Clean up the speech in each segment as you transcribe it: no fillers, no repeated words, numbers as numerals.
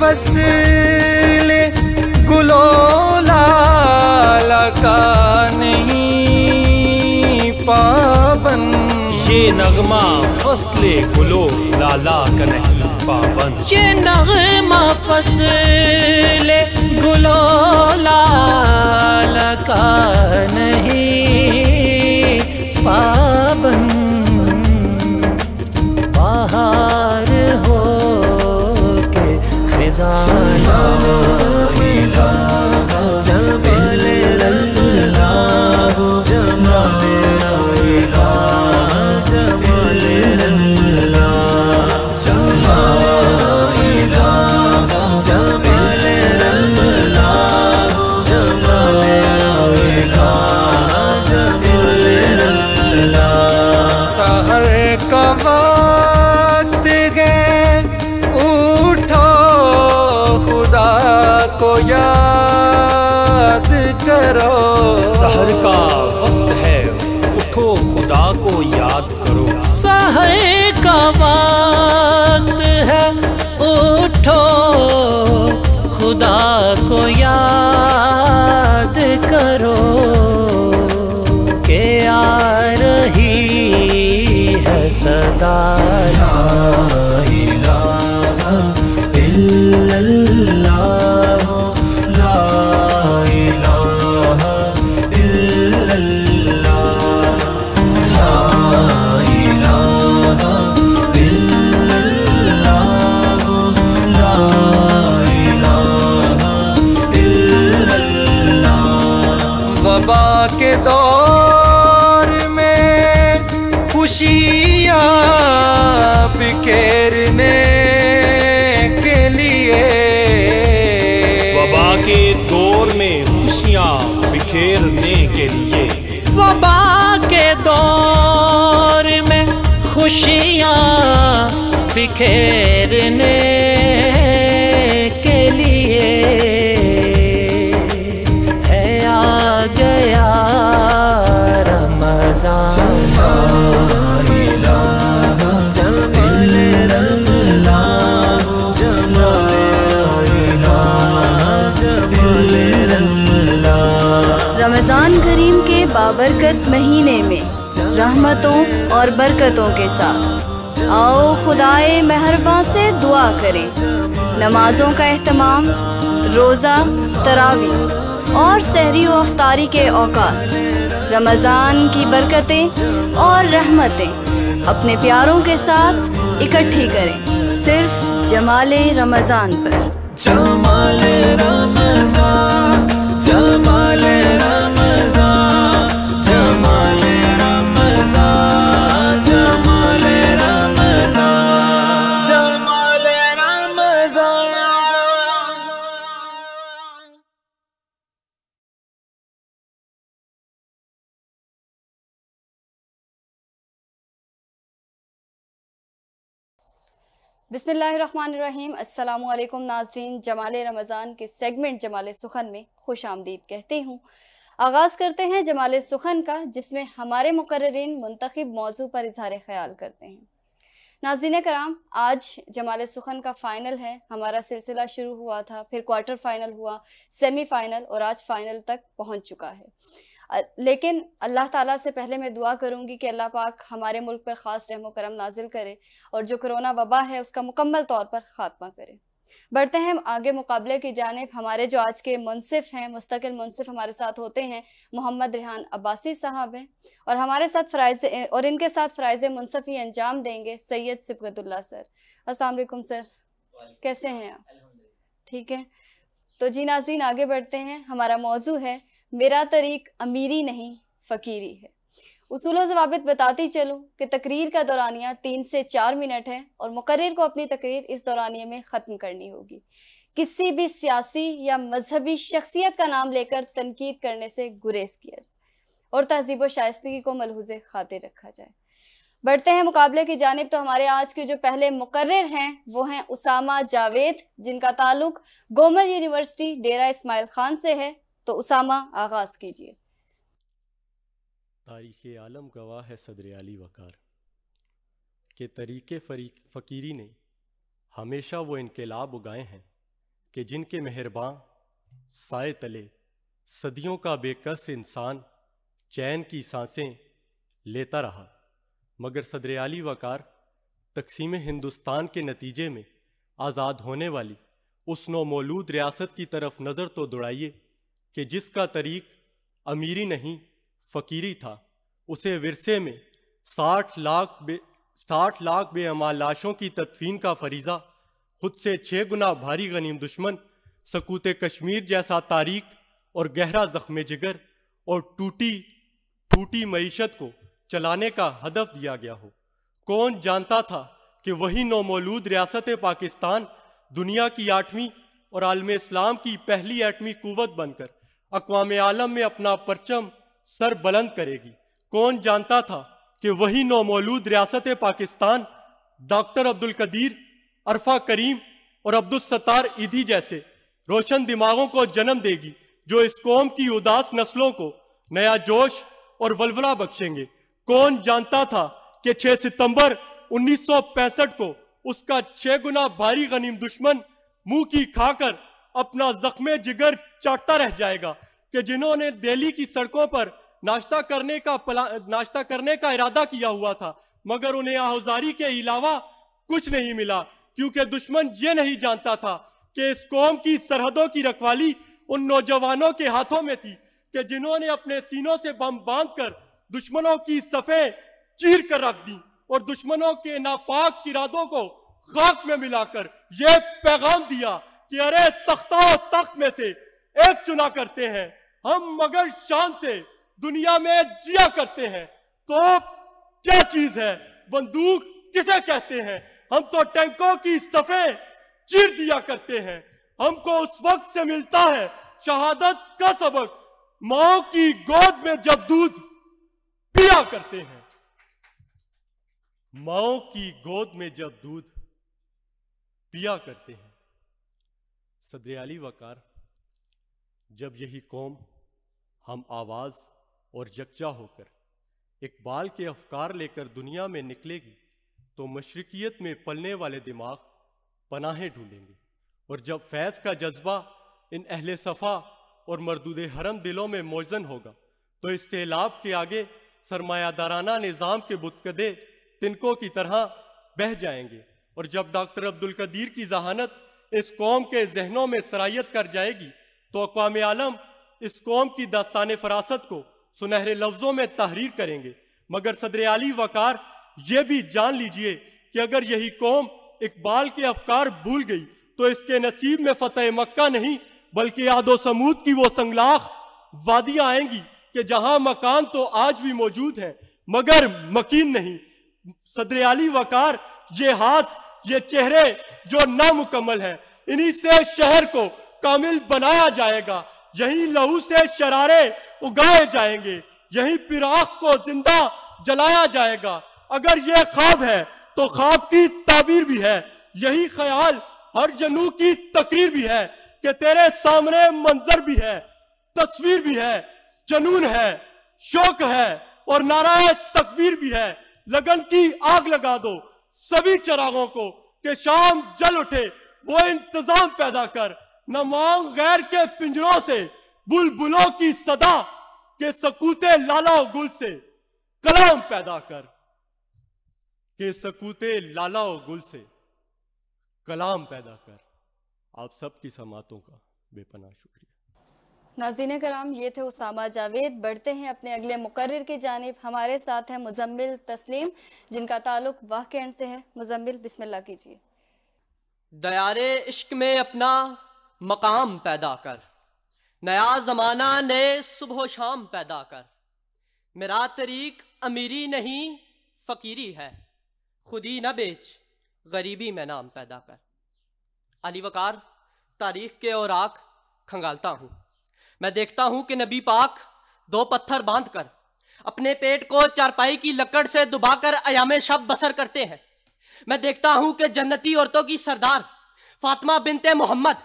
फसले गुलो लाला का नहीं पाबंद। ये नगमा फसले गुलो लाला का नहीं पाबंद। ये नगमा फसले गुलो लाला का नहीं पाबंद। बाहर हो के खिज़ा याद करो। सहर का वक्त है उठो खुदा को याद करो। सहर का वक्त है उठो खुदा को याद करो के आ रही है सदा ला इलाहा इल्लल्लाह। के दौर में खुशियाँ बिखेरने के लिए। वबा के दौर में खुशियाँ बिखेरने के लिए। वबा के दौर में खुशियाँ बिखेरने के लिए गया रमज़ान। रमज़ान करीम के बाबरकत महीने में रहमतों और बरकतों के साथ आओ खुदाए मेहरबान से दुआ करें। नमाजों का एहतमाम, रोज़ा, तरावी और सहरी व अफ्तारी के औकात, रमज़ान की बरकतें और रहमतें अपने प्यारों के साथ इकट्ठी करें सिर्फ जमाले रमज़ान पर। जमाले रमज़ान, जमाले रमज़ान, जमाले रमज़ान, जमाले रमज़ान, जमाले रमज़ान। बिस्मिल्लाहिर्रहमानिर्रहीम। अस्सलामुअलैकुम नाज़रीन, जमाले रमज़ान के सेगमेंट जमाले सुखन में खुश आमदीद कहती हूँ। आगाज़ करते हैं जमाले सुखन का, जिसमें हमारे मुकर्ररीन मुंतखब मौजू पर इज़हार ख्याल करते हैं। नाज़रीन कराम, आज जमाले सुखन का फ़ाइनल है। हमारा सिलसिला शुरू हुआ था, फिर क्वार्टर फ़ाइनल हुआ, सेमीफ़ाइनल और आज फ़ाइनल तक पहुँच चुका है। लेकिन अल्लाह ताला से पहले मैं दुआ करूंगी कि अल्लाह पाक हमारे मुल्क पर ख़ास रहम करम नाजिल करे और जो कोरोना वबा है उसका मुकम्मल तौर पर ख़ात्मा करे। बढ़ते हैं आगे मुकाबले की जानिब। हमारे जो आज के मुनसिफ हैं, मुस्तकिल मुनसिफ हमारे साथ होते हैं मोहम्मद रेहान अब्बासी साहब हैं और हमारे साथ इनके साथ फ़राइज़ मुनसफ़ी अंजाम देंगे सैयद सिबगतुल्लाह सर। अस्सलाम वालेकुम सर, कैसे हैं आप? ठीक है, तो जी नाज़रीन आगे बढ़ते हैं। हमारा मौजू है मेरा तरीक़ अमीरी नहीं फ़कीरी है। उसूल व ज़वाबित बताती चलूँ कि तकरीर का दौरानिया 3 से 4 मिनट है और मुकर्रिर को अपनी तकरीर इस दौरानिए में ख़त्म करनी होगी। किसी भी सियासी या मजहबी शख्सियत का नाम लेकर तनकीद करने से गुरेज किया जाए और तहज़ीब व शाइस्तगी को मलहूज़े खातिर रखा जाए। बढ़ते हैं मुकाबले की जानिब। तो हमारे आज के जो पहले मुकर्रिर हैं वो हैं उसामा जावेद, जिनका ताल्लुक गोमल यूनिवर्सिटी डेरा इस्माइल खान से है। तो उसामा आगाज़ कीजिए। तारीख़ आलम गवाह है सदर आली वकार के तरीक़े फ़कीरी ने हमेशा वो इनकलाब उगाए हैं कि जिनके मेहरबां साए तले सदियों का बेकस इंसान चैन की सांसें लेता रहा, मगर सदर आली वकार तकसीम हिंदुस्तान के नतीजे में आज़ाद होने वाली उस नौमौलूद रियासत की तरफ नज़र तो दौड़ाइए कि जिसका तरीक अमीरी नहीं फ़कीरी था। उसे विरसे में 60 लाख बेअमाल लाशों की तदफीन का फरीज़ा खुद से 6 गुना भारी गनीम दुश्मन सकूत कश्मीर जैसा तारीक और गहरा ज़ख्म जिगर और टूटी मईशत को चलाने का हदफ दिया गया हो। कौन जानता था कि वही नौमौलूद रियासत पाकिस्तान दुनिया की 8वीं और आलम इस्लाम की पहली एटमी कुव्वत बनकर अक़वाम आलम में अपना परचम सर बुलंद करेगी। कौन जानता था कि वही नौमौलूद रियासत पाकिस्तान डॉक्टर अब्दुल कदीर, अरफा करीम और अब्दुल सत्तार ईदी जैसे रोशन दिमागों को जन्म देगी, जो इस कौम की उदास नस्लों को नया जोश और वल्वला बख्शेंगे। कौन जानता था कि 6 सितंबर 1965 को उसका 6 गुना भारी गनीम दुश्मन मुंह की खाकर अपना जख्मे जिगर चाटता रह जाएगा, कि जिन्होंने दिल्ली की सड़कों पर नाश्ता करने का इरादा किया हुआ था, मगर उन्हें आहुजारी के अलावा कुछ नहीं मिला, क्योंकि दुश्मन ये नहीं जानता था कि इस कौम की सरहदों की रखवाली उन नौजवानों के हाथों में थी, कि जिन्होंने अपने सीनों से बम बांधकर दुश्मनों की सफ़ें चीर कर रख दी और दुश्मनों के नापाक इरादों को खाक में मिलाकर यह पैगाम दिया कि अरे तख्ता और तख्त में से एक चुना करते हैं हम, मगर शान से दुनिया में जिया करते हैं। तो क्या चीज है बंदूक किसे कहते हैं? हम तो टैंकों की सफ़ें चीर दिया करते हैं। हमको उस वक्त से मिलता है शहादत का सबक, माँ की गोद में जब दूध पिया करते हैं। माँ की गोद में जब दूध पिया करते हैं। सदर आली वकार, जब यही कौम हम आवाज़ और यकजा होकर इकबाल के अफकार लेकर दुनिया में निकलेगी, तो मशरिकियत में पलने वाले दिमाग पनाहें ढूंढेंगे, और जब फैज़ का जज्बा इन अहले सफ़ा और मरदूद हरम दिलों में मौजन होगा, तो इस सैलाब के आगे सरमायादाराना निज़ाम के बुतकदे तिनकों की तरह बह जाएंगे। और जब डॉक्टर अब्दुल कदीर की जहानत इस कौम के जहनों में सरायत कर जाएगी, तो अक़वाम आलम इस कौम की दास्तान फरासत को सुनहरे लफ्ज़ों में तहरीर करेंगे। मगर सदर आली वकार, ये भी जान लीजिए कि अगर यही कौम इकबाल के अफकार भूल गई, तो इसके नसीब में फतेह मक्का नहीं, बल्कि आदो समूद की वो संगलाख वादियाँ आएंगी कि जहां मकान तो आज भी मौजूद है मगर मकीन नहीं। सदर आली वकार, ये हाथ, ये चेहरे जो नामुकम्मल हैं, इन्हीं से शहर को कामिल बनाया जाएगा। यही लहू से शरारे उगाए जाएंगे, यही फिराक को जिंदा जलाया जाएगा। अगर ये ख्वाब है तो ख्वाब की ताबीर भी है, यही ख्याल हर जनू की तकरीर भी है, कि तेरे सामने मंजर भी है, तस्वीर भी है, जनून है, शौक है और नाराए तकबीर भी है। लगन की आग लगा दो सभी चिरागों को, कि शाम जल उठे वो इंतजाम पैदा कर। न मांग गैर के पिंजरों से बुलबुलों की सदा, के सकूते लाला गुल से कलाम पैदा कर, के सकूते लाला गुल से कलाम पैदा कर। आप सबकी समातों का बेपनाह शुक्रिया। नाज़रीन कराम, ये थे उसामा जावेद। बढ़ते हैं अपने अगले मुकर्रिर की जानिब। हमारे साथ है मुजम्मिल तस्लीम, जिनका ताल्लुक वाक़िअन से है। मुजम्मिल, बिस्मिल्लाह कीजिए। दयारे इश्क में अपना मकाम पैदा कर, नया ज़माना नए सुबह शाम पैदा कर। मेरा तरीक अमीरी नहीं फ़कीरी है, खुदी न बेच गरीबी में नाम पैदा कर। अली वकार, तारीख के औराक खंगालता हूँ। मैं देखता हूँ कि नबी पाक 2 पत्थर बांधकर अपने पेट को चारपाई की लकड़ से दुबाकर अयामे शब बसर करते हैं। मैं देखता हूँ कि जन्नती औरतों की सरदार फातिमा बिनते मोहम्मद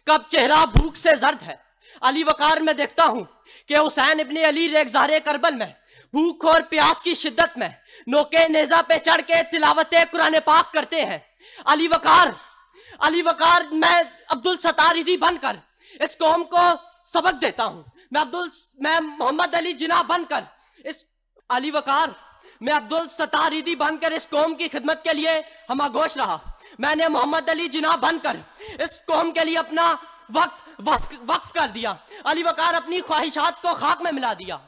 का चेहरा भूख से जर्द है। अली वकार, मैं देखता हूँ कि हुसैन इब्ने अली रेगज़ारे करबल में भूख और प्यास की शिद्दत में नोके नेजा पे चढ़ के तिलावत कुरान पाक करते हैं। अली वकार, अली वकार, मैं अब्दुल सत्तार बनकर इस कौम को सबक देता हूं। मैं मोहम्मद अली जिन्ना बनकर इस अली वकार, मैं अब्दुल सत्तार बनकर इस कौम की खिदमत के लिए हमागोश रहा। मैंने मोहम्मद अली जिन्ना बनकर इस कौम के लिए अपना वक्त वक्फ कर दिया। अली वकार अपनी ख्वाहिशात को खाक में मिला दिया।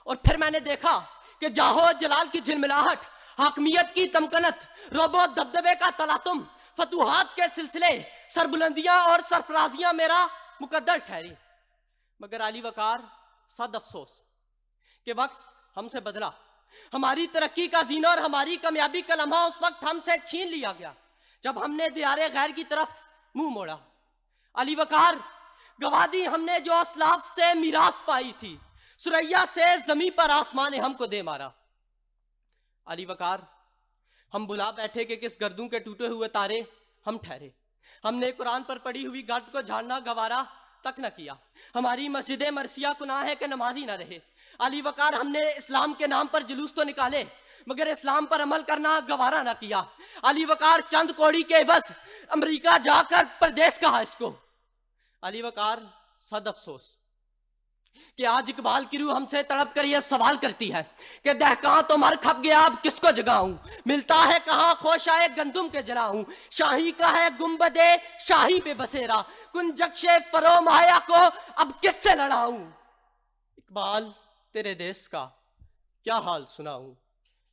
और फिर मैंने देखा कि जाहो जलाल की झिलमिलाहट, हाकमियत की तमकनत, रोबो दबदबे का तलातुम, फतुहात के सिलसिले, सरबुलंदियां और सरफराजियां मेरा मुकद्दर ठहरी। मगर अली वकार, सद अफसोस कि वक्त हमसे बदला। हमारी तरक्की का जीना और हमारी कामयाबी का लम्हा उस वक्त हमसे छीन लिया गया जब हमने दियारे गैर की तरफ मुंह मोड़ा। अली वकार, गवादी हमने जो असलाफ से मीरास पाई थी, सुरैया से जमी पर आसमान ने हमको दे मारा। अली वकार, हम बुला बैठे कि किस गर्दों के टूटे हुए तारे हम ठहरे। हमने कुरान पर पड़ी हुई गर्द को झाड़ना गवारा तक न किया। हमारी मस्जिद मरसिया गुनाह है कि नमाजी न रहे। अली वकार, हमने इस्लाम के नाम पर जुलूस तो निकाले मगर इस्लाम पर अमल करना गवारा न किया। अली वकार, चंद कौड़ी के एवज अमेरिका जाकर परदेश कहा इसको। अली वकार, सद अफसोस कि आज इकबाल की रूह हमसे तड़प कर यह सवाल करती है कि दहकां तो मर खप गया, अब किसको जगाऊं। मिलता है कहां खोशाए गंदुम के जलाऊं। शाही का है गुंबदे शाही पे बसेरा, कुंजक्शे फरो माया को अब किससे लड़ाऊं। इकबाल, तेरे देश का क्या हाल सुनाऊं।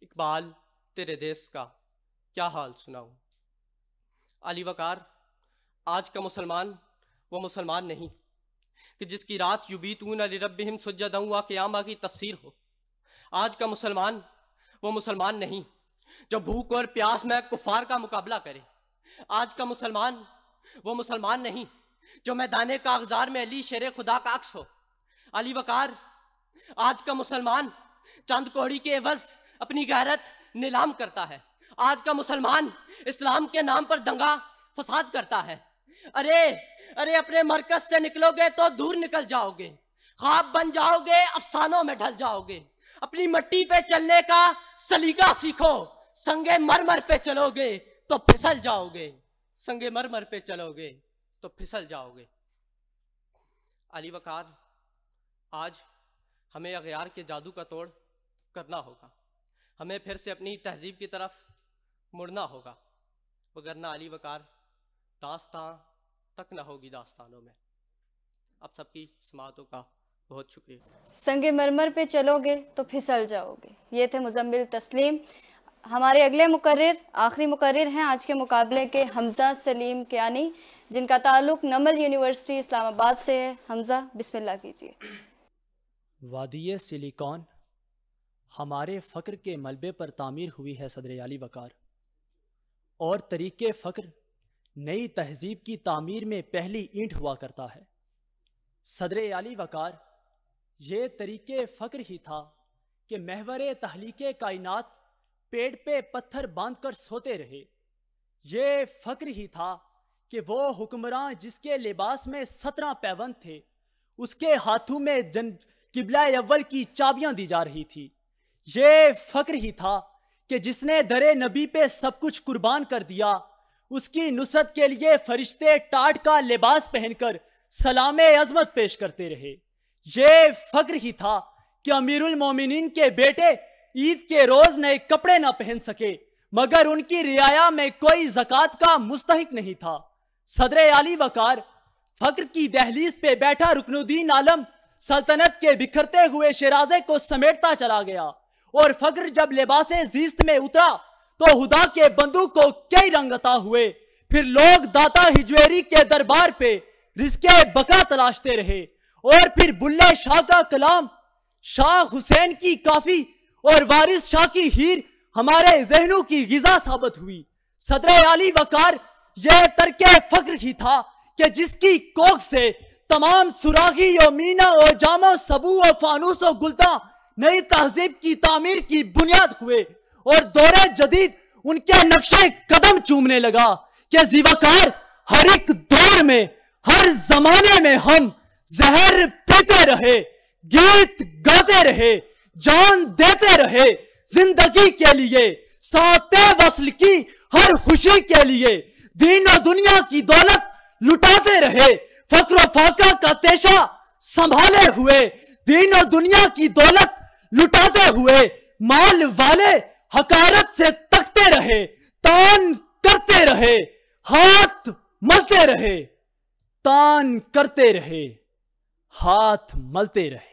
इकबाल, तेरे देश का क्या हाल सुनाऊं। अली वकार, आज का मुसलमान वो मुसलमान नहीं कि जिसकी रात युबीतून लिरब्बिहिम सुज्जदन व क़ियामा की तफसीर हो। आज का मुसलमान वो मुसलमान नहीं जो भूख और प्यास में कुफार का मुकाबला करे। आज का मुसलमान वो मुसलमान नहीं जो मैदाने कागजार में अली शेर खुदा का अक्स हो। अली वकार, आज का मुसलमान चंद कोहड़ी के एवज अपनी गैरत नीलाम करता है। आज का मुसलमान इस्लाम के नाम पर दंगा फसाद करता है। अरे अपने मरकज से निकलोगे तो दूर निकल जाओगे, ख्वाब बन जाओगे, अफसानों में ढल जाओगे। अपनी मट्टी पे चलने का सलीका सीखो, संगे मरमर पे चलोगे तो फिसल जाओगे। संगे मरमर पे चलोगे तो फिसल जाओगे। अली वकार, आज हमें अगयार के जादू का तोड़ करना होगा। हमें फिर से अपनी तहजीब की तरफ मुड़ना होगा, वगरना अली वकार, दास्तां तक न होगी दास्तानों में। आप सबकी समाअतों का बहुत शुक्रिया। संगे मरमर पे चलोगे तो फिसल जाओगे। ये थे मुजम्मिल तस्लीम। हमारे अगले मुकर्रिर, आखिरी मुकर्रिर हैं आज के मुकाबले के, हमज़ा सलीम कियानी, जिनका ताल्लुक़ नमल यूनिवर्सिटी इस्लामाबाद से है। हमज़ा, बिस्मिल्लाह कीजिए। वादिय सिलिकॉन हमारे फ़क्र के मलबे पर तामीर हुई है सदर अली वकार, और तरीक़े फ़क्र नई तहजीब की तामीर में पहली ईंट हुआ करता है। सदर अली वकार, ये तरीक़े फ़क्र ही था कि महवरे तहलीके कायनात पेड़ पे पत्थर बांध कर सोते रहे। ये फ़क्र ही था कि वो हुक्मरान जिसके लिबास में 17 पैबंद थे, उसके हाथों में किबला अव्वल की चाबियां दी जा रही थी। ये फ़क्र ही था कि जिसने दरे नबी पे सब कुछ कुर्बान कर दिया, उसकी नुसरत के लिए फरिश्ते टाट का लिबास पहनकर सलामे अजमत पेश करते रहे। ये फ़क्र ही था कि अमीरुल मोमिनीन के बेटे ईद के रोज नए कपड़े ना पहन सके, मगर उनकी रियाया में कोई ज़कात का मुस्तहिक नहीं था। सदर अली वकार, फ़क्र की दहलीज पे बैठा रुकनुद्दीन आलम सल्तनत के बिखरते हुए शिराजे को समेटता चला गया, और फ़क्र जब लिबासे ज़ीस्त में उतरा तो हुदा के बंदूक को कई रंग अता हुए। फिर लोग दाता हिजवेरी के दरबार पे रिज़्क़े बका तलाशते रहे, और फिर बुल्ले शाह का कलाम, शाह हुसैन की काफी और वारिस शाह की हीर हमारे जहनों की गिज़ा साबित हुई। सदर अली वकार, यह तर्के फ़क्र ही था कि जिसकी कोख से तमाम सुरागी और मीना और जामो सबू और फानूस और गुलता नई तहजीब की तामीर की बुनियाद हुए, और दौरे जदीद उनके नक्शे कदम चूमने लगा कि ज़िवाकार, हर एक दौर में हर जमाने में हम जहर पीते रहे, गीत गाते रहे, जान देते रहे जिंदगी के लिए, साते वस्ल की हर खुशी के लिए, दीन और दुनिया की दौलत लुटाते रहे, फक्र फाका का तेशा संभाले हुए, दीन और दुनिया की दौलत लुटाते हुए माल वाले हकारत से तकते रहे, तान करते रहे, हाथ मलते रहे, तान करते रहे, हाथ मलते रहे।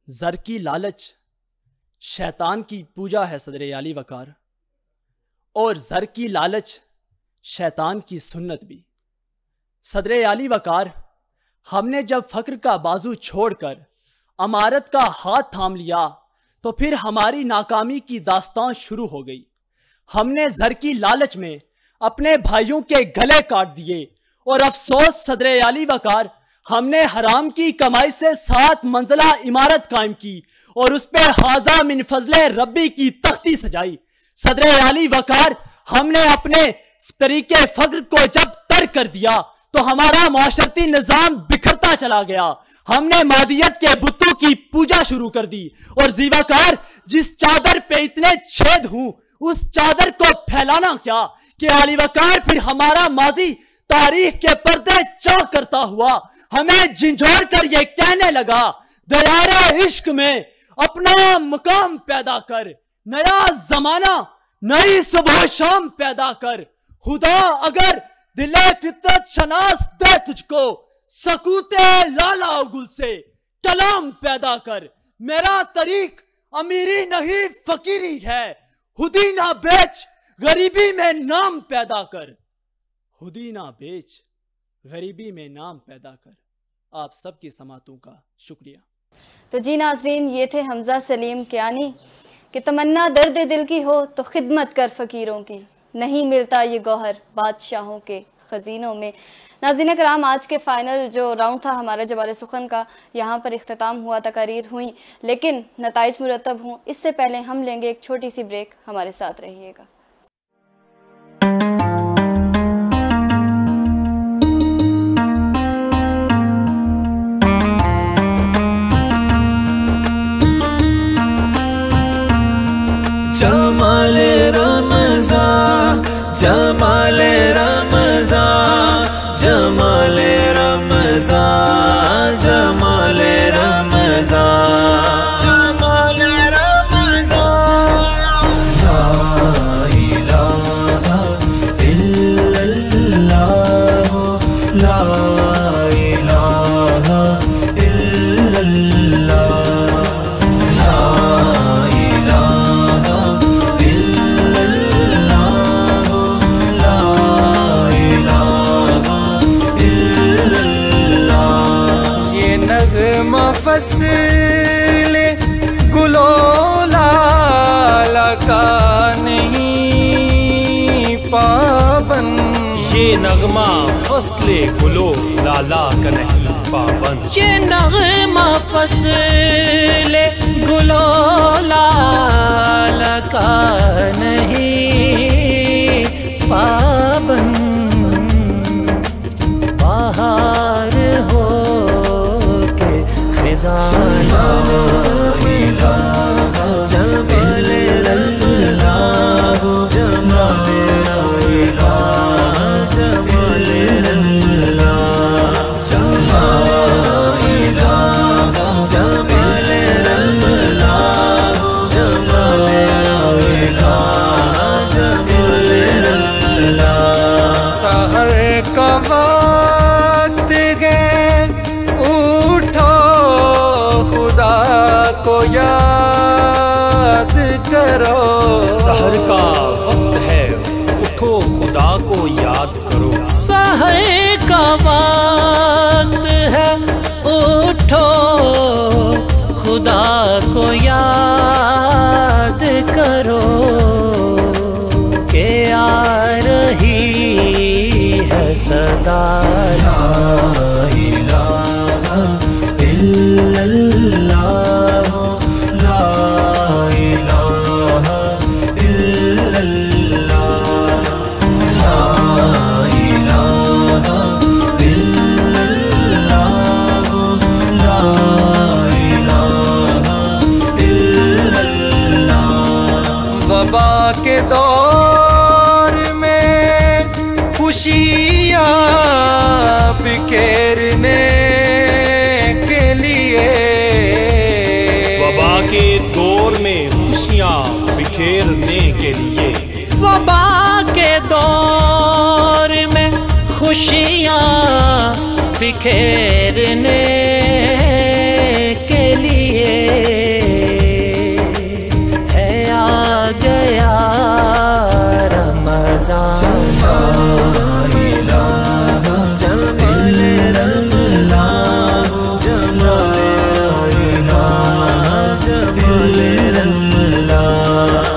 जर की लालच शैतान की पूजा है सदरे आली वकार, और जर की लालच शैतान की सुन्नत भी। सदरे आली वकार, हमने जब फक्र का बाजू छोड़कर अमारत का हाथ थाम लिया तो फिर हमारी नाकामी की दास्तान शुरू हो गई। हमने जर की लालच में अपने भाइयों के गले काट दिए, और अफसोस सदरे आली वकार, हमने हराम की कमाई से 7 मंजिला इमारत कायम की और उस पर हाजा मिन फजले रब्बी की तख्ती सजाई। सदरे आली वकार, हमने अपने तरीके फक्र को जब तर्क कर दिया तो हमारा माशरती निजाम बिखरता चला गया। हमने मादियत के बुतों की पूजा शुरू कर दी, और जीवाकार, जिस चादर पे इतने छेद हूं उस चादर को फैलाना क्या कि आली वकार फिर हमारा माजी तारीख के पर्दे चौक करता हुआ हमें झिंझोड़ कर ये कहने लगा, दरियाए इश्क में अपना मुकाम पैदा कर, नया जमाना नई सुबह शाम पैदा कर, खुदा अगर दिले फितरत शनास दे तुझको, सकूते लाला गुल से कलाम पैदा कर। मेरा तरीक अमीरी नहीं फकीरी है, खुदी ना बेच गरीबी में नाम पैदा कर, खुदी ना बेच गरीबी में नाम पैदा कर। आप सबकी समातों का शुक्रिया। तो जी नाजरीन, ये थे हमजा सलीम कियानी कि तमन्ना दर्द दिल की हो तो खिदमत कर फ़कीरों की, नहीं मिलता ये गौहर बादशाहों के ख़ज़ीनों में। नाज़रीन कराम, आज के फ़ाइनल जो राउंड था हमारा जमाले सुखन का, यहाँ पर इख्तिताम हुआ, तकारीर हुई, लेकिन नताइज मुरतब हों इससे पहले हम लेंगे एक छोटी सी ब्रेक। हमारे साथ रहिएगा। जमाले रमज़ान, जमाले रमज़ान, जमाले रमज़ान, जमाले रमज़ान, जमाले रमज़ान। ला इलाहा इल्लल्लाह, ला इलाहा इल्लल्लाह, ला इलाहा इल्लल्लाह, ला इलाहा इल्लल्लाह। ये नगमा फसले गुलो लाला का नहीं पाबंद, ये नगमा फसले गुलो लाला का नहीं पाबंद, ये नगमा फसले गुलो लाला का नहीं पाबंद, बाहर हो के खिजाना जमाले अल्लाह, जमाले अल्लाह, जमाले अल्लाह, जमाले अल्लाह, जमाले अल्लाह, जमाले अल्लाह, जमाले अल्लाह। सहर का वक्त है, उठो खुदा को याद करो। सहर का वक्त है, उठो खुदा को याद करो। सहर का वक्त है, उठो खुदा को याद करो, के आ रही है सदा। ला इलाहा इल्लल्लाह, ला इलाहा इल्लल्लाह, ला इलाहा इल्लल्लाह, ला इलाहा इल्लल्लाह। वबा के दौर बिखेरने के लिए, वबा के दौर में खुशियाँ बिखेरने के लिए, वबा के दौर में खुशियाँ बिखेरने के लिए है आ गया रमज़ान।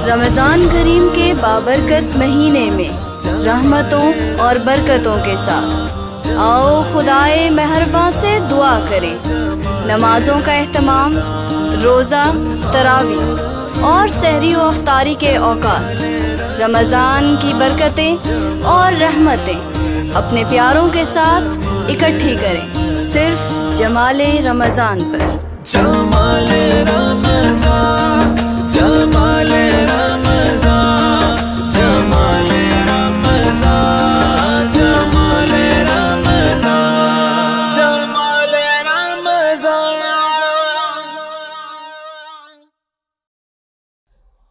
रमज़ान करीम के बाबरकत महीने में रहमतों और बरकतों के साथ आओ खुदाए मेहरबान से दुआ करें। नमाजों का एहतमाम, रोज़ा, तरावी और सहरी व अफ्तारी के औकात, रमज़ान की बरकतें और रहमतें अपने प्यारों के साथ इकट्ठी करें, सिर्फ जमाले रमज़ान पर। जमाले रमज़ान, जमाले रमज़ान, जमाले रमज़ान, जमाले रमज़ान, जमाले रमज़ान।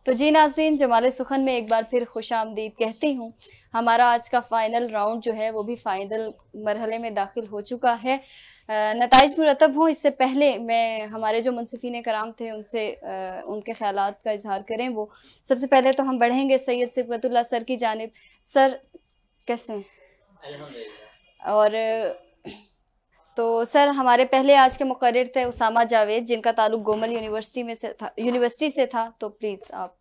तो जी नाज़रीन, जमाले सुखन में एक बार फिर खुशामदीद कहती हूँ। हमारा आज का फ़ाइनल राउंड जो है वो भी फ़ाइनल मरहले में दाखिल हो चुका है। नताइज मुरतब हों इससे पहले मैं हमारे जो मुंसिफ़ीन कराम थे उनसे उनके ख़यालात का इजहार करें। वो सबसे पहले तो हम बढ़ेंगे सैयद सिबगतुल्लाह सर की जानिब। सर कैसे हैं? और तो सर हमारे पहले आज के मुकर्रिर थे उसामा जावेद, जिनका ताल्लुक़ गोमल यूनिवर्सिटी से था। तो प्लीज़ आप।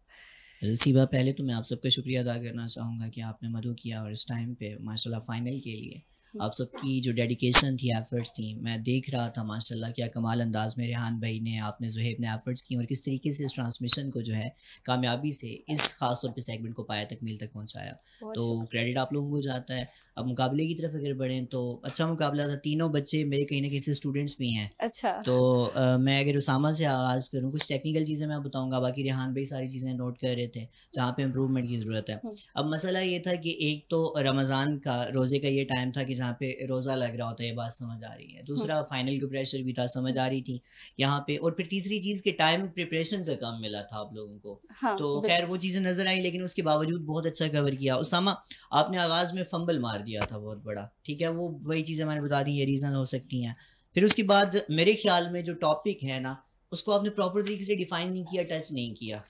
सीबा, पहले तो मैं आप सबका शुक्रिया अदा करना चाहूँगा कि आपने मदद किया और इस टाइम पे माशाल्लाह फ़ाइनल के लिए आप सबकी जो डेडिकेशन थी, एफ़र्ट्स थी, मैं देख रहा था माशाल्लाह क्या कमाल अंदाज में रेहान भाई ने, आपने ज़ुहैब ने एफ़र्ट्स की और किस तरीके से इस ट्रांसमिशन को जो है कामयाबी से इस ख़ास तौर पे सेगमेंट को पाया तकमील तक पहुंचाया। तो क्रेडिट आप लोगों को जाता है। अब मुकाबले की तरफ अगर बढ़ें तो अच्छा मुकाबला था। तीनों बच्चे मेरे कहीं ना कहीं से स्टूडेंट्स भी हैं। अच्छा। तो मैं अगर उसामा से आगाज़ करूँ, कुछ टेक्निकल चीज़ें मैं बताऊँगा, बाकी रेहान भाई सारी चीज़ें नोट कर रहे थे जहाँ पे इम्प्रूवमेंट की ज़रूरत है। अब मसला ये था कि एक तो रमज़ान का रोज़े का ये टाइम था कि जहाँ पे रोज़ा लग रहा होता है, ये बात समझ आ रही है। दूसरा फाइनल का प्रेशर भी था, समझ आ रही थी यहाँ पे। और फिर तीसरी चीज़ के टाइम प्रिपरेशन का कम मिला था आप लोगों को। हाँ, तो खैर वो चीज़ें नज़र आई, लेकिन उसके बावजूद बहुत अच्छा कवर किया। उसामा, आपने आगाज़ में फंबल मार दिया था बहुत बड़ा, ठीक है, वो वही चीज़ें मैंने बता दी, ये रीज़न हो सकती हैं। फिर उसके बाद मेरे ख्याल में जो टॉपिक है ना, उसको आपने प्रॉपर तरीके से डिफ़ाइन नहीं किया, टच नहीं किया।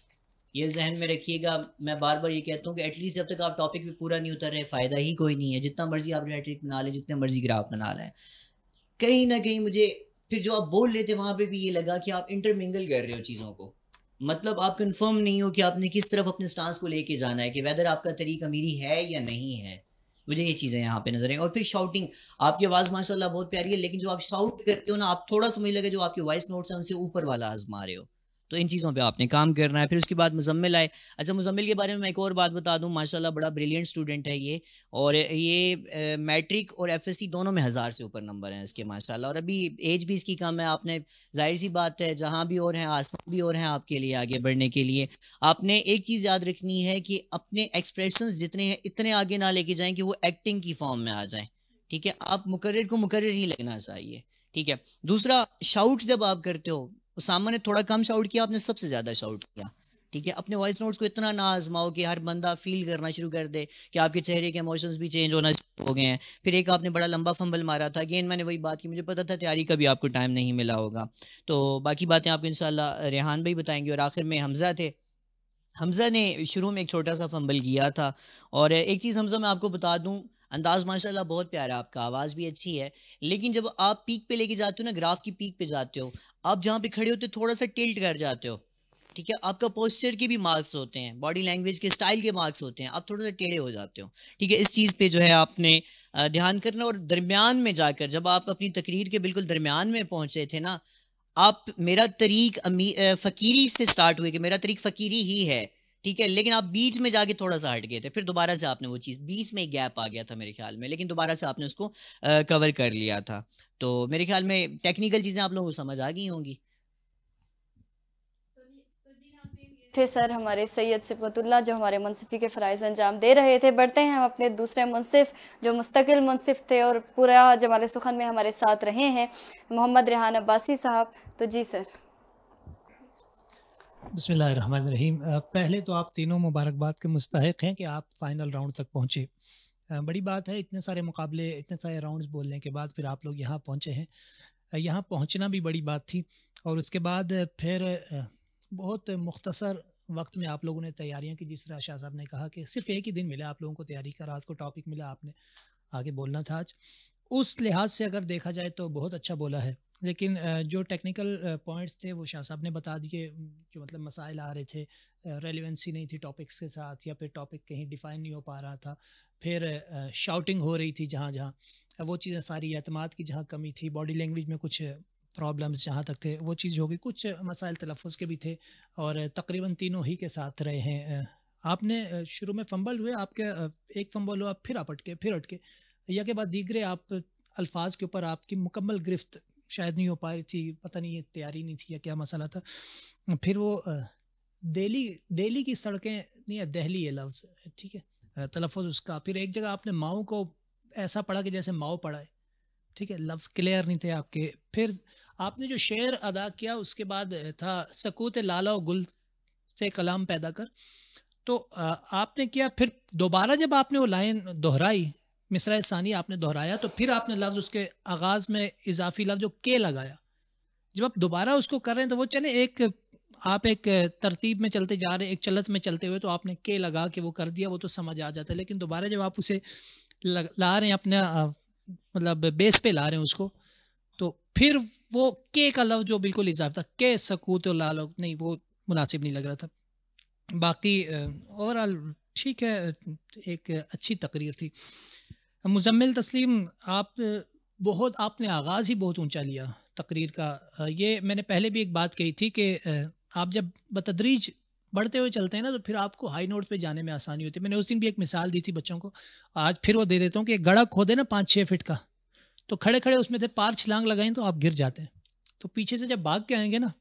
ये जहन में रखिएगा। मैं बार बार ये कहता हूँ कि एटलीस्ट जब तक आप टॉपिक पे पूरा नहीं उतर रहे, फ़ायदा ही कोई नहीं है। जितना मर्जी आप रेट्रिक बना लें, जितने मर्जी ग्राफ बना लें, कहीं ना कहीं मुझे फिर जो आप बोल लेते वहाँ पे भी ये लगा कि आप इंटरमिंगल कर रहे हो चीज़ों को। मतलब आप कंफर्म नहीं हो कि आपने किस तरफ अपने स्टांस को लेके जाना है, कि वेदर आपका तरीक अमीरी है या नहीं है। मुझे ये चीज़ें यहाँ पे नजर आई। और फिर शाउटिंग, आपकी आवाज़ माशाल्लाह बहुत प्यारी है, लेकिन जो आप शाउट करते हो ना, आप थोड़ा समझ लगे जो आपके वॉइस नोट्स हैं उनसे ऊपर वाला आजमा रहे हो। तो इन चीज़ों पे आपने काम करना है। फिर उसके बाद मुजम्मिल आए। अच्छा, मुजम्मिल के बारे में मैं एक और बात बता दूं, माशाल्लाह बड़ा ब्रिलियंट स्टूडेंट है ये, और ये मैट्रिक और एफएससी दोनों में 1000 से ऊपर नंबर हैं इसके माशाल्लाह। और अभी एज भी इसकी कम है। आपने जाहिर सी बात है, जहाँ भी और हैं आसमान भी और हैं आपके लिए आगे बढ़ने के लिए। आपने एक चीज़ याद रखनी है कि अपने एक्सप्रेशंस जितने हैं इतने आगे ना लेके जाएं कि वो एक्टिंग की फॉर्म में आ जाएं, ठीक है। आप मुकर्रिर को मुकर्रिर ही लगना चाहिए, ठीक है। दूसरा, शाउट जब आप करते हो, उसामा ने थोड़ा कम शाउट किया, आपने सबसे ज़्यादा शाउट किया, ठीक है। अपने वॉइस नोट्स को इतना ना आजमाओ कि हर बंदा फील करना शुरू कर दे कि आपके चेहरे के इमोशंस भी चेंज होना शुरू हो गए हैं। फिर एक आपने बड़ा लंबा फंबल मारा था। अगेन मैंने वही बात की, मुझे पता था तैयारी का भी आपको टाइम नहीं मिला होगा। तो बाकी बातें आपको इंशाल्लाह रेहान भाई बताएंगे। और आखिर में हमज़ा थे। हमज़ा ने शुरू में एक छोटा सा फंबल किया था। और एक चीज़ हमज़ा मैं आपको बता दूँ, अंदाज़ माशाल्लाह बहुत प्यारा, आपका आवाज़ भी अच्छी है, लेकिन जब आप पीक पे लेके जाते हो ना, ग्राफ की पीक पे जाते हो, आप जहाँ पे खड़े होते हो थोड़ा सा टिल्ट कर जाते हो, ठीक है। आपका पोस्चर के भी मार्क्स होते हैं, बॉडी लैंग्वेज के स्टाइल के मार्क्स होते हैं, आप थोड़ा सा टेढ़े हो जाते हो, ठीक है। इस चीज़ पे जो है आपने ध्यान करना। और दरमियान में जाकर जब आप अपनी तकरीर के बिल्कुल दरमियान में पहुँचे थे ना, आप मेरा तरीक फ़कीरी से स्टार्ट हुए कि मेरा तरीक फ़कीरी ही है, ठीक है, लेकिन आप बीच में जाके थोड़ा सा हट गए थे। फिर दोबारा से आपने वो चीज़, बीच में एक गैप आ गया था मेरे ख्याल में, लेकिन दोबारा से आपने उसको कवर कर लिया था। तो मेरे ख्याल में टेक्निकल चीज़ें आप लोगों को समझ आ गई होंगी। थे सर हमारे सैयद सिफतुल्लाह जो हमारे मुंसिफ़ी के फ़राइज़ अंजाम दे रहे थे। बढ़ते हैं हम अपने दूसरे मुंसिफ़ जो मुस्तकिल मुंसिफ़ थे और पूरा जमाले सुखन में हमारे साथ रहे हैं, मोहम्मद रेहान अब्बासी साहब। तो जी सर। बिस्मिल्लाहिर्रहमानिर्रहीम। पहले तो आप तीनों मुबारकबाद के मुस्तहिक हैं कि आप फ़ाइनल राउंड तक पहुँचे। बड़ी बात है, इतने सारे मुकाबले, इतने सारे राउंड्स बोलने के बाद फिर आप लोग यहाँ पहुँचे हैं। यहाँ पहुँचना भी बड़ी बात थी और उसके बाद फिर बहुत मुख्तसर वक्त में आप लोगों ने तैयारियां की। जिस तरह शाह साहब ने कहा कि सिर्फ एक ही दिन मिला आप लोगों को तैयारी का, रात को टॉपिक मिला, आपने आगे बोलना था आज। उस लिहाज से अगर देखा जाए तो बहुत अच्छा बोला है, लेकिन जो टेक्निकल पॉइंट्स थे वो शाह साहब ने बता दिए। जो मतलब मसाइल आ रहे थे, रेलेवेंसी नहीं थी टॉपिक्स के साथ, या फिर टॉपिक कहीं डिफ़ाइन नहीं हो पा रहा था, फिर शाउटिंग हो रही थी जहाँ जहाँ, वो चीज़ें सारी, एतमाद की जहाँ कमी थी, बॉडी लैंग्वेज में कुछ प्रॉब्लम्स जहाँ तक थे वो चीज़ हो गई, कुछ मसाइल तलफ़ुज़ के भी थे और तकरीबन तीनों ही के साथ रहे हैं। आपने शुरू में फंबल हुए, आपके एक फंबल हुआ, फिर आप अटके, फिर अटके, या के बाद दीगरे आप अल्फाज के ऊपर आपकी मुकम्मल गिरफ्त शायद नहीं हो पा रही थी, पता नहीं ये तैयारी नहीं थी या क्या मसला था। फिर वो दिल्ली की सड़कें नहीं है, दहली है लफ्ज़, ठीक है तलफ़ुज़ उसका। फिर एक जगह आपने माओ को ऐसा पढ़ा कि जैसे माओ पढ़ा है, ठीक है, लफ्ज़ क्लियर नहीं थे आपके। फिर आपने जो शेर अदा किया उसके बाद था सकूत लाला और गुल से कलाम पैदा कर, तो आपने किया। फिर दोबारा जब आपने वो लाइन दोहराई, मिसरा सानी आपने दोहराया, तो फिर आपने लफ्ज़ उसके आगाज़ में इजाफी लफ्ज़ जो के लगाया। जब आप दोबारा उसको कर रहे हैं तो वो चले आप एक तरतीब में चलते जा रहे हैं, एक चलत में चलते हुए, तो आपने के लगा के वो कर दिया, वो तो समझ आ जाता है। लेकिन दोबारा जब आप उसे ला रहे हैं अपना मतलब बेस पे ला रहे हैं उसको, तो फिर वो के का लफ्ज़ जो बिल्कुल इजाफा था, के सकूत लाल, नहीं वो मुनासिब नहीं लग रहा था। बाकी ओवरऑल ठीक है, एक अच्छी तकरीर थी। मुज़म्मिल तस्लीम, आपने आगाज़ ही बहुत ऊंचा लिया तकरीर का। ये मैंने पहले भी एक बात कही थी कि आप जब बतदरीज बढ़ते हुए चलते हैं ना, तो फिर आपको हाई नोट पे जाने में आसानी होती है। मैंने उस दिन भी एक मिसाल दी थी बच्चों को, आज फिर वो दे देता हूँ कि गड़ा खोदे ना 5-6 फीट का, तो खड़े खड़े उसमें से पार छलांग लगाएं तो आप गिर जाते हैं, तो पीछे से जब भाग के आएंगे ना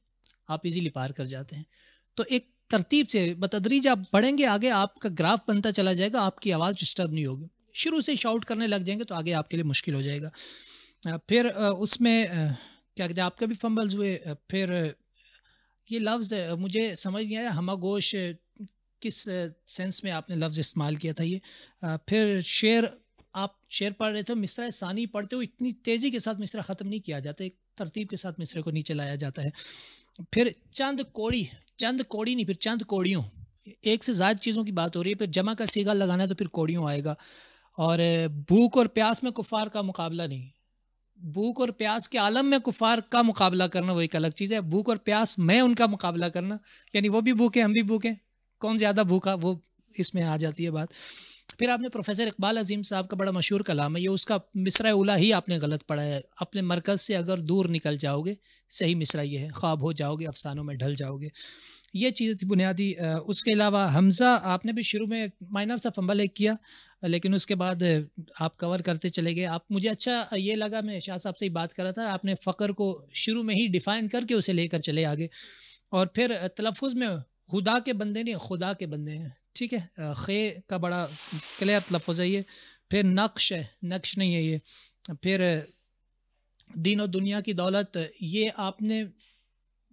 आप इजीली पार कर जाते हैं। तो एक तरतीब से बतदरीज आप बढ़ेंगे आगे, आपका ग्राफ बनता चला जाएगा, आपकी आवाज़ डिस्टर्ब नहीं होगी। शुरू से शाउट करने लग जाएंगे तो आगे आपके लिए मुश्किल हो जाएगा। फिर उसमें क्या कहते हैं, आपके भी फंबल्स हुए। फिर ये लफ्ज़ मुझे समझ नहीं आया, हमागोश किस सेंस में आपने लफ्ज़ इस्तेमाल किया था ये। फिर आप शेर पढ़ रहे थे, मिसरा सानी पढ़ते हो इतनी तेज़ी के साथ मिसरा ख़त्म नहीं किया जाता, एक तरतीब के साथ मिसरे को नीचे लाया जाता है। फिर चंद कोड़ी नहीं, फिर चंद कोड़ियों, एक से ज़्यादा चीज़ों की बात हो रही है। फिर जमा का सीगा लगाना है तो फिर कोड़ियों आएगा। और भूख और प्यास में कुफ़ार का मुकाबला नहीं, भूख और प्यास के आलम में कुफ़ार का मुकाबला करना वो एक अलग चीज़ है। भूख और प्यास में उनका मुकाबला करना, यानी वो भी भूखे हम भी भूखे, कौन ज़्यादा भूखा, वो इसमें आ जाती है बात। फिर आपने प्रोफेसर इकबाल अजीम साहब का बड़ा मशहूर कलाम है ये, उसका मिसरा उला ही आपने गलत पढ़ा है। अपने मरकज़ से अगर दूर निकल जाओगे, सही मिसरा ये है, ख्वाब हो जाओगे, अफसानों में ढल जाओगे। ये चीज़ें थी बुनियादी। उसके अलावा हमज़ा आपने भी शुरू में माइनर सा फंबल एक किया, लेकिन उसके बाद आप कवर करते चले गए। आप मुझे अच्छा ये लगा, मैं शाह साहब से ही बात कर रहा था, आपने फ़क्र को शुरू में ही डिफ़ाइन करके उसे लेकर चले आगे। और फिर तलफ़ुज़ में खुदा के बंदे नहीं, खुदा के बंदे हैं, ठीक है, खे का बड़ा क्लियर तलफ़ुज़ है ये। फिर नक्श है, नक्श नहीं है ये। फिर दीन और दुनिया की दौलत, ये आपने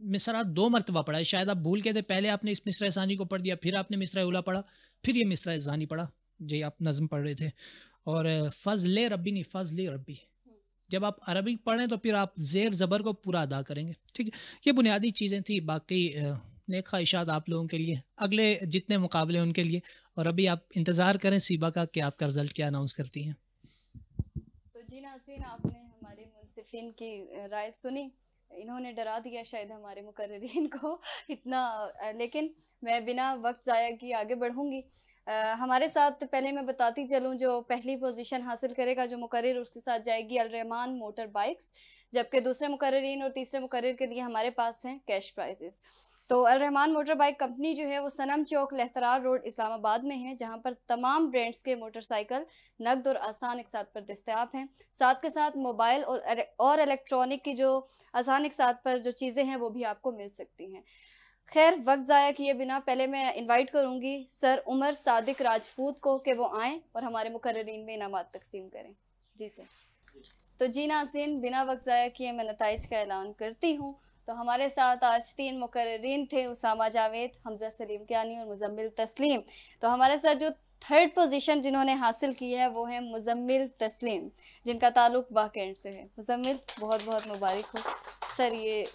मिसरा 2 मरतबा पढ़ा है, शायद आप भूल गए थे। पहले आपने इस मिसरा सानी को पढ़ दिया, फिर आपने मिसरा उला पढ़ा, फिर ये मिसरा ज़ानी पढ़ा जी, आप नज़म पढ़ रहे थे। और फ़ज़ले रब्बी नहीं, फ़ज़ले रब्बी, जब आप अरबी पढ़ें तो फिर आप ज़ेर ज़बर को पूरा अदा करेंगे, ठीक है। ये बुनियादी चीज़ें थी। बाकी नेक ख्वाहिशात आप लोगों के लिए, अगले जितने मुकाबले उनके लिए। और अभी आप इंतज़ार करें सीबा का कि आपका रिज़ल्ट क्या अनाउंस करती हैं। तो जी नाज़रीन, आपने हमारे मुंसिफिन की राय सुनी, इन्होंने डरा दिया शायद हमारे मुकर्रिरीन को इतना, लेकिन मैं बिना वक्त ज़ाया किए आगे बढ़ूँगी। हमारे साथ पहले मैं बताती चलूँ, जो पहली पोजीशन हासिल करेगा जो मुकर्रिर, उसके साथ जाएगी अलरहमान मोटर बाइक्स, जबकि दूसरे मुकर्रिरीन और तीसरे मुकर्रिर के लिए हमारे पास हैं कैश प्राइजेस। तो अलरहमान मोटर बाइक कंपनी जो है वो सनम चौक लहतरार रोड इस्लामाबाद में है, जहां पर तमाम ब्रांड्स के मोटरसाइकिल नकद और आसान एक साथ पर दस्तयाब हैं। साथ के साथ मोबाइल और इलेक्ट्रॉनिक की जो आसान एक साथ पर जो चीज़ें हैं वो भी आपको मिल सकती हैं। खैर वक्त ज़ाया किए बिना पहले मैं इनवाइट करूंगी सर उमर सादिक राजपूत को कि वो आएँ और हमारे मुकर्ररीन में इनामात तकसीम करें। जी सर। तो जी नाज़रीन, बिना वक्त ज़ाया किए मैं नताइज का ऐलान करती हूँ। तो हमारे साथ आज 3 मुकर्ररीन थे, उसामा जावेद, हमजा सलीम कियानी और मुजम्मिल तस्लीम। तो हमारे साथ जो 3rd पोजीशन जिन्होंने हासिल की है वो है मुजम्मिल तस्लीम, जिनका ताल्लुक बाकेंड से है। मुजम्मिल बहुत बहुत मुबारक हो सर, ये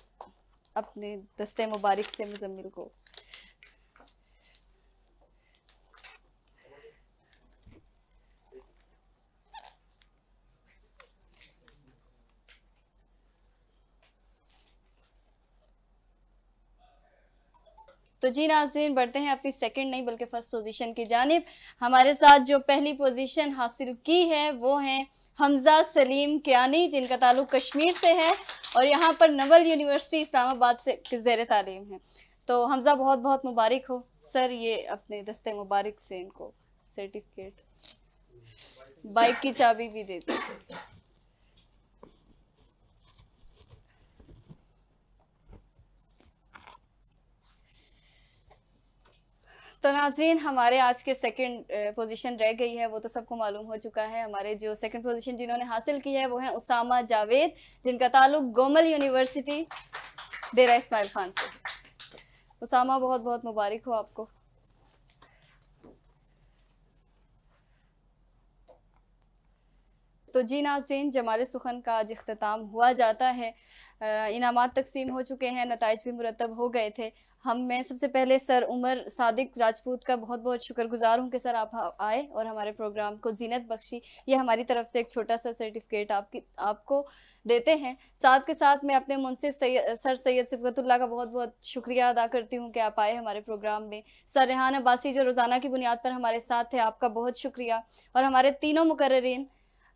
अपने दस्ते मुबारक से मुजम्मिल को। तो जी नाज़रीन, बढ़ते हैं अपनी सेकंड नहीं बल्कि फर्स्ट पोजीशन की जानिब। हमारे साथ जो पहली पोजीशन हासिल की है वो हैं हमजा सलीम कियानी, जिनका ताल्लुक कश्मीर से है और यहाँ पर नवल यूनिवर्सिटी इस्लामाबाद से ज़ेर तालीम है। तो हमजा बहुत बहुत मुबारक हो सर, ये अपने दस्ते मुबारक से इनको सर्टिफिकेट, बाइक की चाबी भी देते हैं। तो नाज़रीन, हमारे आज के सेकंड पोजीशन रह गई है, वो तो सबको मालूम हो चुका है। हमारे जो सेकंड पोजीशन जिन्होंने हासिल की है वो है उसामा जावेद, जिनका ताल्लुक गोमल यूनिवर्सिटी डेरा इस्माइल खान से। उसामा बहुत बहुत मुबारक हो आपको। तो जी नाज़रीन, जमाल सुखन का आज इख्तिताम हुआ जाता है। इनामात तकसीम हो चुके हैं, नताइज भी मुरतब हो गए थे। मैं सबसे पहले सर उमर सादिक राजपूत का बहुत बहुत शुक्रगुजार हूँ कि सर आप आए और हमारे प्रोग्राम को जीनत बख्शी। ये हमारी तरफ से एक छोटा सा सर्टिफिकेट आपको देते हैं। साथ के साथ मैं अपने मुंसिफ सर सैयद सिबगतुल्लाह का बहुत बहुत शुक्रिया अदा करती हूँ कि आप आए हमारे प्रोग्राम में। सर रेहान अब्बासी जो रोज़ाना की बुनियाद पर हमारे साथ थे, आपका बहुत शुक्रिया। और हमारे तीनों मुकर्ररीन,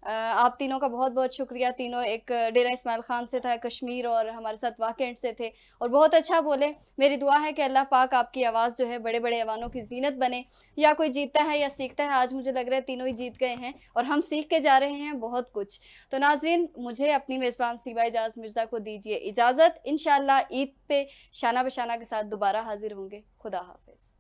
आप तीनों का बहुत बहुत शुक्रिया। तीनों एक डेरा इस्माइल खान से था, कश्मीर, और हमारे साथ वाकेंड से थे और बहुत अच्छा बोले। मेरी दुआ है कि अल्लाह पाक आपकी आवाज़ जो है बड़े बड़े ऐवानों की जीनत बने। या कोई जीतता है या सीखता है, आज मुझे लग रहा है तीनों ही जीत गए हैं और हम सीख के जा रहे हैं बहुत कुछ। तो नाज़रीन, मुझे अपनी मेज़बान सीबा इजाज़ मिर्ज़ा को दीजिए इजाज़त। इंशाअल्लाह ईद पे शाना बशाना के साथ दोबारा हाजिर होंगे। खुदा हाफिज़।